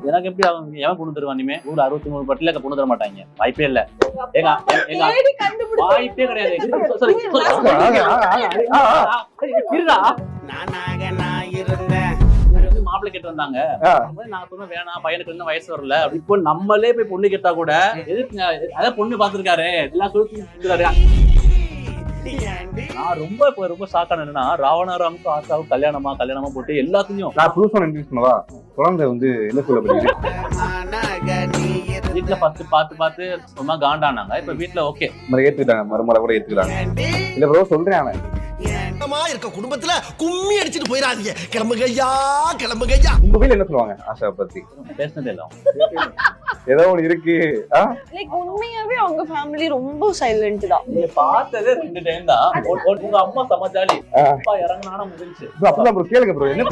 எனக்கு எப்படி அவங்க எவன் கொண்டு தருவான்? இனிமே 63 பட்டில கொண்டு தர மாட்டாங்க, வாய்ப்பே இல்ல. எங்க எங்க வாய்ப்பே கிடையாது. மாப்பிள்ளை கேட்டு வந்தாங்க, நான் சொன்ன வேணாம், பையனுக்கு இன்னும் வயசு வரல. இப்போ நம்மளே போய் பொண்ணு கேட்டா கூட எதுக்கு, அதான் பொண்ணு பாத்துருக்காரு எல்லாம் சொல்லிருக்காரு. நான் ரொம்ப ஷாக்கான என்னன்னா, ராவணராமுக்கும் ஆசாவுக்கும் கல்யாணமா போட்டு எல்லாத்தையும் நான் புதுசா இன்ட்ரடியூஸ் பண்ணவா, குழந்தை வந்து என்ன சொல்ல போறீங்க? வீட்டுல பார்த்து சும்மா காண்டானாங்க. இப்ப வீட்டுல ஓகே ஏத்துக்கிட்டாங்க, மருமலை கூட ஏத்துக்கிறாங்க. இல்ல ப்ரோ சொல்றேன், அவன் இருக்க குடும்பத்துல கும்மி அடிச்சிட்டு போயிடாதீங்க, கிளம்புகையா கிளம்புகையா. உங்க வீட்டுல என்ன சொல்லுவாங்க ஆஷா பத்தி? பேசினதே இல்ல. ஏதோ ஒண்ணு இருக்கு. உண்மையாவே அவங்க ஃபேமிலி ரொம்ப சைலண்ட் தான். நீங்க பார்த்ததே 2 டைம் தான். உங்க அம்மா சமஜாலி, அப்பா இறங்கினா முடிஞ்சு. அப்பதான் ப்ரோ கேளுங்க ப்ரோ, என்ன